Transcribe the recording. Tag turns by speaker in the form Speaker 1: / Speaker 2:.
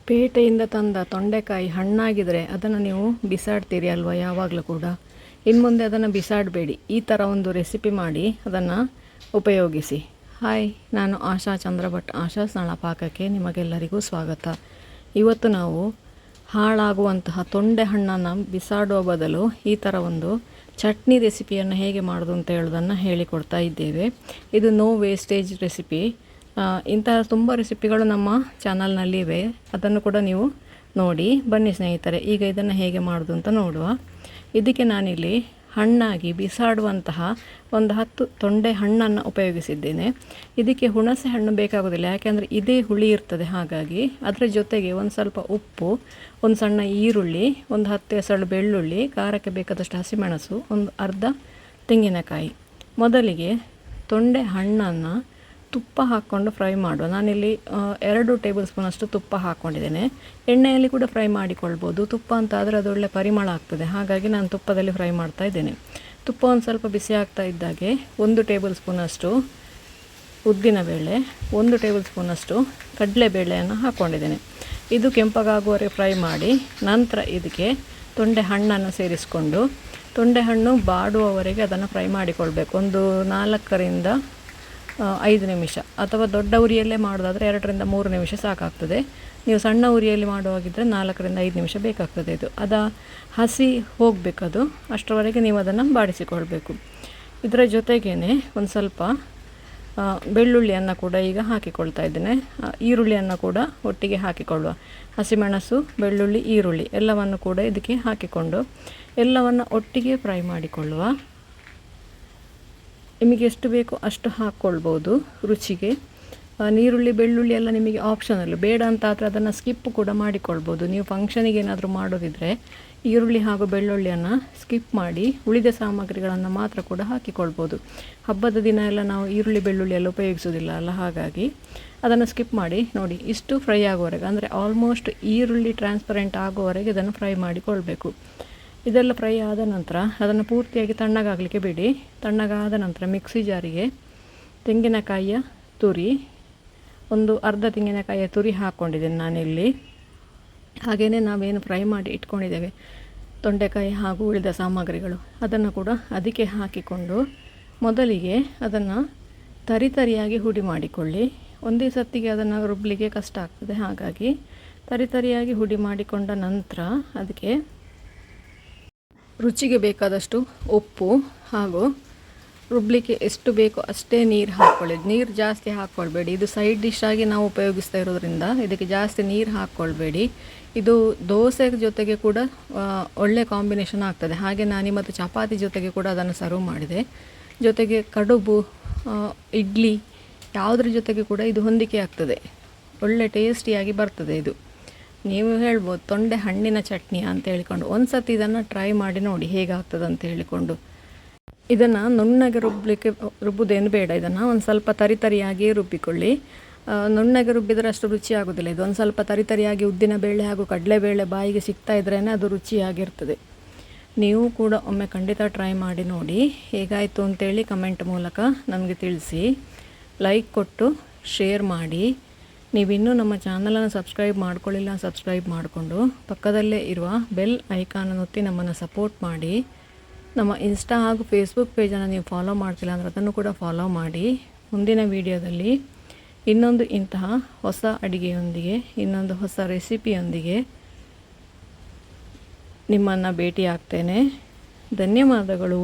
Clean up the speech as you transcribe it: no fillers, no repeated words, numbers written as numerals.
Speaker 1: ಪೇಟೆಯಿಂದ ತಂದ ತೊಂಡೆಕಾಯಿ ಹಣ್ಣಾಗಿದ್ದರೆ ಅದನ್ನು ನೀವು ಬಿಸಾಡ್ತೀರಿ ಅಲ್ವಾ ಯಾವಾಗಲೂ ಕೂಡ. ಇನ್ನು ಮುಂದೆ ಅದನ್ನು ಬಿಸಾಡಬೇಡಿ. ಈ ಥರ ಒಂದು ರೆಸಿಪಿ ಮಾಡಿ ಅದನ್ನು ಉಪಯೋಗಿಸಿ. ಹಾಯ್, ನಾನು ಆಶಾ ಚಂದ್ರಭಟ್. ಆಶಾ ಸ್ನಳ ಪಾಕಕ್ಕೆ ನಿಮಗೆಲ್ಲರಿಗೂ ಸ್ವಾಗತ. ಇವತ್ತು ನಾವು ಹಾಳಾಗುವಂತಹ ತೊಂಡೆ ಹಣ್ಣನ್ನು ಬಿಸಾಡುವ ಬದಲು ಈ ಥರ ಒಂದು ಚಟ್ನಿ ರೆಸಿಪಿಯನ್ನು ಹೇಗೆ ಮಾಡೋದು ಅಂತ ಹೇಳೋದನ್ನು ಹೇಳಿಕೊಡ್ತಾ ಇದ್ದೇವೆ. ಇದು ನೋ ವೇಸ್ಟೇಜ್ ರೆಸಿಪಿ. ಇಂತಹ ತುಂಬ ರೆಸಿಪಿಗಳು ನಮ್ಮ ಚಾನಲ್ನಲ್ಲಿವೆ, ಅದನ್ನು ಕೂಡ ನೀವು ನೋಡಿ. ಬನ್ನಿ ಸ್ನೇಹಿತರೆ, ಈಗ ಇದನ್ನು ಹೇಗೆ ಮಾಡೋದು ಅಂತ ನೋಡುವ. ಇದಕ್ಕೆ ನಾನಿಲ್ಲಿ ಹಣ್ಣಾಗಿ ಬಿಸಾಡುವಂತಹ ಒಂದು 10 ತೊಂಡೆ ಹಣ್ಣನ್ನು ಉಪಯೋಗಿಸಿದ್ದೇನೆ. ಇದಕ್ಕೆ ಹುಣಸೆ ಹಣ್ಣು ಬೇಕಾಗೋದಿಲ್ಲ, ಯಾಕೆಂದರೆ ಇದೇ ಹುಳಿ ಇರ್ತದೆ. ಹಾಗಾಗಿ ಅದರ ಜೊತೆಗೆ ಒಂದು ಸ್ವಲ್ಪ ಉಪ್ಪು, ಒಂದು ಸಣ್ಣ ಈರುಳ್ಳಿ, ಒಂದು 10 ಎಸಳು ಬೆಳ್ಳುಳ್ಳಿ, ಖಾರಕ್ಕೆ ಬೇಕಾದಷ್ಟು ಹಸಿಮೆಣಸು, ಒಂದು ಅರ್ಧ ತೆಂಗಿನಕಾಯಿ. ಮೊದಲಿಗೆ ತೊಂಡೆ ಹಣ್ಣನ್ನು ತುಪ್ಪ ಹಾಕ್ಕೊಂಡು ಫ್ರೈ ಮಾಡುವ. ನಾನಿಲ್ಲಿ 2 ಟೇಬಲ್ ಸ್ಪೂನಷ್ಟು ತುಪ್ಪ ಹಾಕ್ಕೊಂಡಿದ್ದೇನೆ. ಎಣ್ಣೆಯಲ್ಲಿ ಕೂಡ ಫ್ರೈ ಮಾಡಿಕೊಳ್ಬೋದು. ತುಪ್ಪ ಅಂತ ಆದರೆ ಅದು ಒಳ್ಳೆ ಪರಿಮಳ ಆಗ್ತದೆ, ಹಾಗಾಗಿ ನಾನು ತುಪ್ಪದಲ್ಲಿ ಫ್ರೈ ಮಾಡ್ತಾ ಇದ್ದೇನೆ. ತುಪ್ಪ ಒಂದು ಸ್ವಲ್ಪ ಬಿಸಿ ಆಗ್ತಾ ಇದ್ದಾಗೆ 1 ಟೇಬಲ್ ಸ್ಪೂನಷ್ಟು ಉದ್ದಿನಬೇಳೆ, 1 ಟೇಬಲ್ ಸ್ಪೂನಷ್ಟು ಕಡಲೆಬೇಳೆಯನ್ನು ಹಾಕ್ಕೊಂಡಿದ್ದೇನೆ. ಇದು ಕೆಂಪಗಾಗುವವರೆಗೆ ಫ್ರೈ ಮಾಡಿ ನಂತರ ಇದಕ್ಕೆ ತೊಂಡೆ ಹಣ್ಣನ್ನು ಸೇರಿಸಿಕೊಂಡು ತೊಂಡೆ ಹಣ್ಣು ಬಾಡುವವರೆಗೆ ಅದನ್ನು ಫ್ರೈ ಮಾಡಿಕೊಳ್ಬೇಕು. ಒಂದು 4 ರಿಂದ 5 ನಿಮಿಷ, ಅಥವಾ ದೊಡ್ಡ ಉರಿಯಲ್ಲೇ ಮಾಡೋದಾದರೆ 2 ರಿಂದ 3 ನಿಮಿಷ ಸಾಕಾಗ್ತದೆ. ನೀವು ಸಣ್ಣ ಉರಿಯಲ್ಲಿ ಮಾಡುವಾಗಿದ್ದರೆ 4 ರಿಂದ 5 ನಿಮಿಷ ಬೇಕಾಗ್ತದೆ. ಇದು ಹಸಿ ಹೋಗಬೇಕದು, ಅಷ್ಟರವರೆಗೆ ನೀವು ಅದನ್ನು ಬಾಡಿಸಿಕೊಳ್ಬೇಕು. ಇದರ ಜೊತೆಗೇ ಒಂದು ಸ್ವಲ್ಪ ಬೆಳ್ಳುಳ್ಳಿಯನ್ನು ಕೂಡ ಈಗ ಹಾಕಿಕೊಳ್ತಾ ಇದ್ದೇನೆ. ಈರುಳ್ಳಿಯನ್ನು ಕೂಡ ಒಟ್ಟಿಗೆ ಹಾಕಿಕೊಳ್ಳುವ. ಹಸಿಮೆಣಸು, ಬೆಳ್ಳುಳ್ಳಿ, ಈರುಳ್ಳಿ ಎಲ್ಲವನ್ನು ಕೂಡ ಇದಕ್ಕೆ ಹಾಕಿಕೊಂಡು ಎಲ್ಲವನ್ನು ಒಟ್ಟಿಗೆ ಫ್ರೈ ಮಾಡಿಕೊಳ್ಳುವ. ನಿಮಗೆ ಎಷ್ಟು ಬೇಕೋ ಅಷ್ಟು ಹಾಕ್ಕೊಳ್ಬೋದು ರುಚಿಗೆ. ನೀರುಳ್ಳಿ, ಬೆಳ್ಳುಳ್ಳಿ ಎಲ್ಲ ನಿಮಗೆ ಆಪ್ಷನಲ್, ಬೇಡ ಅಂತ ಆದರೆ ಅದನ್ನು ಸ್ಕಿಪ್ ಕೂಡ ಮಾಡಿಕೊಳ್ಬೋದು. ನೀವು ಫಂಕ್ಷನಿಗೆ ಏನಾದರೂ ಮಾಡೋದಿದ್ದರೆ ಈರುಳ್ಳಿ ಹಾಗೂ ಬೆಳ್ಳುಳ್ಳಿಯನ್ನು ಸ್ಕಿಪ್ ಮಾಡಿ ಉಳಿದ ಸಾಮಗ್ರಿಗಳನ್ನು ಮಾತ್ರ ಕೂಡ ಹಾಕಿಕೊಳ್ಬೋದು. ಹಬ್ಬದ ದಿನ ಎಲ್ಲ ನಾವು ಈರುಳ್ಳಿ ಬೆಳ್ಳುಳ್ಳಿ ಎಲ್ಲ ಉಪಯೋಗಿಸೋದಿಲ್ಲ ಅಲ್ಲ, ಹಾಗಾಗಿ ಅದನ್ನು ಸ್ಕಿಪ್ ಮಾಡಿ. ನೋಡಿ, ಇಷ್ಟು ಫ್ರೈ ಆಗುವವರೆಗೆ, ಅಂದರೆ ಆಲ್ಮೋಸ್ಟ್ ಈರುಳ್ಳಿ ಟ್ರಾನ್ಸ್ಪರೆಂಟ್ ಆಗುವವರೆಗೆ ಇದನ್ನು ಫ್ರೈ ಮಾಡಿಕೊಳ್ಬೇಕು. ಇದೆಲ್ಲ ಫ್ರೈ ಆದ ನಂತರ ಅದನ್ನು ಪೂರ್ತಿಯಾಗಿ ತಣ್ಣಗಾಗಲಿಕ್ಕೆ ಬಿಡಿ. ತಣ್ಣಗಾದ ನಂತರ ಮಿಕ್ಸಿ ಜಾರಿಗೆ ತೆಂಗಿನಕಾಯಿಯ ತುರಿ, ಒಂದು ಅರ್ಧ ತೆಂಗಿನಕಾಯಿಯ ತುರಿ ಹಾಕ್ಕೊಂಡಿದ್ದೇನೆ ನಾನಿಲ್ಲಿ. ಹಾಗೆಯೇ ನಾವೇನು ಫ್ರೈ ಮಾಡಿ ಇಟ್ಕೊಂಡಿದ್ದೇವೆ ತೊಂಡೆಕಾಯಿ ಹಾಗೂ ಉಳಿದ ಸಾಮಗ್ರಿಗಳು, ಅದನ್ನು ಕೂಡ ಅದಕ್ಕೆ ಹಾಕಿಕೊಂಡು ಮೊದಲಿಗೆ ಅದನ್ನು ತರಿಯಾಗಿ ಹುಡಿ ಮಾಡಿಕೊಳ್ಳಿ. ಒಂದೇ ಸತ್ತಿಗೆ ಅದನ್ನು ರುಬ್ಬಲಿಕ್ಕೆ ಕಷ್ಟ ಆಗ್ತದೆ, ಹಾಗಾಗಿ ತರಿಯಾಗಿ ಹುಡಿ ಮಾಡಿಕೊಂಡ ನಂತರ ಅದಕ್ಕೆ ರುಚಿಗೆ ಬೇಕಾದಷ್ಟು ಉಪ್ಪು ಹಾಗೂ ರುಬ್ಬಲಿಕ್ಕೆ ಎಷ್ಟು ಬೇಕೋ ಅಷ್ಟೇ ನೀರು ಹಾಕ್ಕೊಳ್ಳಿ. ನೀರು ಜಾಸ್ತಿ ಹಾಕ್ಕೊಳ್ಬೇಡಿ. ಇದು ಸೈಡ್ ಡಿಶ್ ಆಗಿ ನಾವು ಉಪಯೋಗಿಸ್ತಾ ಇರೋದ್ರಿಂದ ಇದಕ್ಕೆ ಜಾಸ್ತಿ ನೀರು ಹಾಕ್ಕೊಳ್ಬೇಡಿ. ಇದು ದೋಸೆ ಜೊತೆಗೆ ಕೂಡ ಒಳ್ಳೆ ಕಾಂಬಿನೇಷನ್ ಆಗ್ತದೆ. ಹಾಗೆ ನಾನು ಮತ್ತು ಚಪಾತಿ ಜೊತೆಗೆ ಕೂಡ ಅದನ್ನು ಸರ್ವ್ ಮಾಡಿದೆ. ಜೊತೆಗೆ ಕಡುಬು, ಇಡ್ಲಿ ಯಾವುದ್ರ ಜೊತೆಗೆ ಕೂಡ ಇದು ಹೊಂದಿಕೆ ಆಗ್ತದೆ. ಒಳ್ಳೆ ಟೇಸ್ಟಿಯಾಗಿ ಬರ್ತದೆ ಇದು. ನೀವು ಹೇಳ್ಬೋದು ತೊಂಡೆ ಹಣ್ಣಿನ ಚಟ್ನಿ ಅಂತ ಹೇಳಿಕೊಂಡು. ಒಂದು ಸತಿ ಇದನ್ನು ಟ್ರೈ ಮಾಡಿ ನೋಡಿ ಹೇಗಾಗ್ತದೆ ಅಂತ ಹೇಳಿಕೊಂಡು. ಇದನ್ನು ನುಣ್ಣಗೆ ರುಬ್ಬುದೇನು ಬೇಡ. ಇದನ್ನು ಒಂದು ಸ್ವಲ್ಪ ತರಿಯಾಗಿ ರುಬ್ಬಿಕೊಳ್ಳಿ. ನುಣ್ಣಗೆ ರುಬ್ಬಿದರೆ ಅಷ್ಟು ರುಚಿ ಆಗೋದಿಲ್ಲ. ಇದು ಒಂದು ಸ್ವಲ್ಪ ತರಿಯಾಗಿ ಉದ್ದಿನ ಬೇಳೆ ಹಾಗೂ ಕಡಲೆಬೇಳೆ ಬಾಯಿಗೆ ಸಿಗ್ತಾ ಇದ್ರೇ ಅದು ರುಚಿಯಾಗಿರ್ತದೆ. ನೀವು ಕೂಡ ಒಮ್ಮೆ ಖಂಡಿತ ಟ್ರೈ ಮಾಡಿ ನೋಡಿ. ಹೇಗಾಯಿತು ಅಂತೇಳಿ ಕಮೆಂಟ್ ಮೂಲಕ ನಮಗೆ ತಿಳಿಸಿ. ಲೈಕ್ ಕೊಟ್ಟು ಶೇರ್ ಮಾಡಿ. ನೀವಿನ್ನೂ ನಮ್ಮ ಚಾನಲನ್ನು ಸಬ್ಸ್ಕ್ರೈಬ್ ಮಾಡ್ಕೊಳ್ಳಿಲ್ಲ, ಸಬ್ಸ್ಕ್ರೈಬ್ ಮಾಡಿಕೊಂಡು ಪಕ್ಕದಲ್ಲೇ ಇರುವ ಬೆಲ್ ಐಕಾನನ್ನು ಒತ್ತಿ ನಮ್ಮನ್ನು ಸಪೋರ್ಟ್ ಮಾಡಿ. ನಮ್ಮ ಇನ್ಸ್ಟಾ ಹಾಗೂ ಫೇಸ್ಬುಕ್ ಪೇಜನ್ನು ನೀವು ಫಾಲೋ ಮಾಡ್ತಿಲ್ಲ ಅಂದರೆ ಅದನ್ನು ಕೂಡ ಫಾಲೋ ಮಾಡಿ. ಮುಂದಿನ ವಿಡಿಯೋದಲ್ಲಿ ಇನ್ನೊಂದು ಇಂತಹ ಹೊಸ ಅಡುಗೆಯೊಂದಿಗೆ, ಇನ್ನೊಂದು ಹೊಸ ರೆಸಿಪಿಯೊಂದಿಗೆ ನಿಮ್ಮನ್ನು ಭೇಟಿ ಆಗ್ತೇನೆ. ಧನ್ಯವಾದಗಳು.